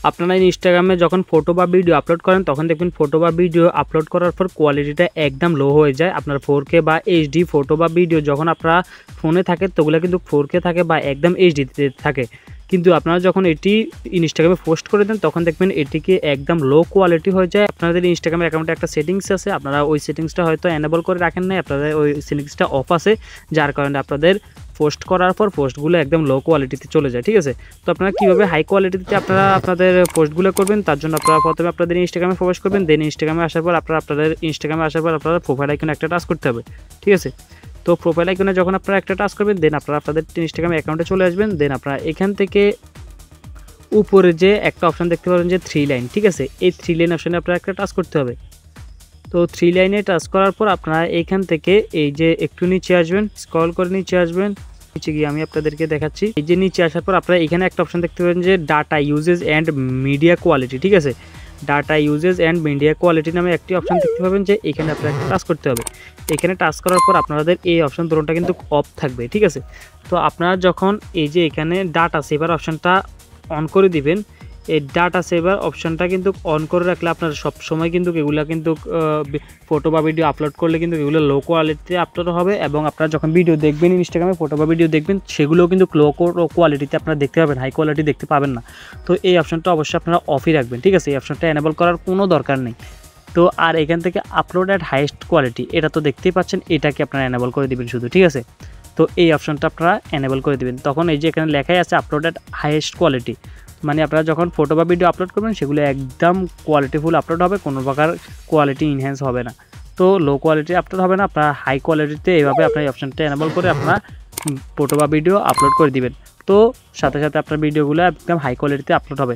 আপনারা ইনস্টাগ্রামে যখন ফটো বা ভিডিও আপলোড করেন তখন দেখবেন ফটো বা ভিডিও আপলোড করার পর কোয়ালিটিটা একদম লো হয়ে যায়। আপনার 4K বা HD ফটো বা ভিডিও যখন আপনারা ফোনে থাকে তোগুলো কিন্তু 4K থাকে বা একদম HD থাকে, কিন্তু আপনারা যখন এটি ইনস্টাগ্রামে পোস্ট করে দেন তখন দেখবেন এটিকে একদম লো কোয়ালিটি হয়ে যায়। আপনাদের ইনস্টাগ্রাম অ্যাকাউন্টে একটা সেটিংস আছে, আপনারা ওই সেটিংসটা হয়তো এনেবল করে রাখেন নাই, আপনাদের ওই সেটিংসটা অফ আছে, যার কারণে আপনাদের পোস্ট করার পর পোস্টগুলো একদম লো কোয়ালিটিতে চলে যায়। ঠিক আছে, তো আপনারা কীভাবে হাই কোয়ালিটিতে আপনারা আপনাদের পোস্টগুলো করবেন তার জন্য আপনারা প্রথমে আপনাদের ইনস্টাগ্রামে প্রবেশ করবেন। দেন ইনস্টাগ্রামে আসার পর আপনাদের ইনস্টাগ্রামে আসার পর আপনারা প্রোফাইল আইকনে একটা টাচ করতে হবে। ঠিক আছে, তো প্রোফাইল আইকনে যখন আপনারা একটা টাচ করবেন দেন আপনারা আপনাদের ইনস্টাগ্রাম অ্যাকাউন্টে চলে আসবেন। দেন আপনারা এখান থেকে উপরে যে একটা অপশান দেখতে পাবেন যে 3 লাইন, ঠিক আছে, এই 3 লাইন অপশানে আপনারা একটা টাচ করতে হবে। তো 3 লাইনে টাচ করার পর আপনারা এইখান থেকে এই যে একটু নিচে আসবেন, স্ক্রল করে নিচে আসবেন, নিচে গিয়ে আমি আপনাদেরকে দেখাচ্ছি। এই যে নিচে আসার পর আপনারা এখানে একটা অপশান দেখতে পাবেন যে data uses and media quality. ঠিক আছে, data uses and media quality নামে একটি অপশান দেখতে পাবেন যে এখানে আপনারা টাচ করতে হবে। এখানে টাচ করার পর আপনাদের এই অপশান দুটোটা কিন্তু অফ থাকবে। ঠিক আছে, তো আপনারা যখন এই যে এখানে ডাটা সেভার অপশানটা অন করে দিবেন, এই ডাটা সেভার অপশানটা কিন্তু অন করে রাখলে আপনার সব সময় কিন্তু এগুলো কিন্তু ফটো বা ভিডিও আপলোড করলে কিন্তু এগুলো লো কোয়ালিটিতে আপলোড হবে, এবং আপনারা যখন ভিডিও দেখবেন ইনস্টাগ্রামে ফটো বা ভিডিও দেখবেন সেগুলোও কিন্তু লো কোয়ালিটিতে আপনারা দেখতে পাবেন, হাই কোয়ালিটি দেখতে পাবেন না। তো এই অপশানটা অবশ্যই আপনারা অফই রাখবেন। ঠিক আছে, এই অপশানটা এনেবল করার কোনো দরকার নেই। তো আর এখান থেকে আপলোড অ্যাট হাইয়েস্ট কোয়ালিটি, এটা তো দেখতেই পাচ্ছেন, এটাকে আপনারা এনেবল করে দিবেন শুধু। ঠিক আছে, তো এই অপশানটা আপনারা এনেবল করে দিবেন। তখন এই যে এখানে লেখাই আছে আপলোড অ্যাট হাইয়েস্ট কোয়ালিটি, মানে আপনারা যখন ফটো বা ভিডিও আপলোড করবেন সেগুলো একদম কোয়ালিটিফুল আপলোড হবে, কোনো প্রকার কোয়ালিটি ইনহ্যান্স হবে না। তো লো কোয়ালিটি আপলোড হবে না, আপনারা হাই কোয়ালিটিতে এইভাবে আপনার এই অপশানটা এনেবল করে আপনারা ফটো বা ভিডিও আপলোড করে দিবেন। তো সাথে সাথে আপনার ভিডিওগুলো একদম হাই কোয়ালিটিতে আপলোড হবে।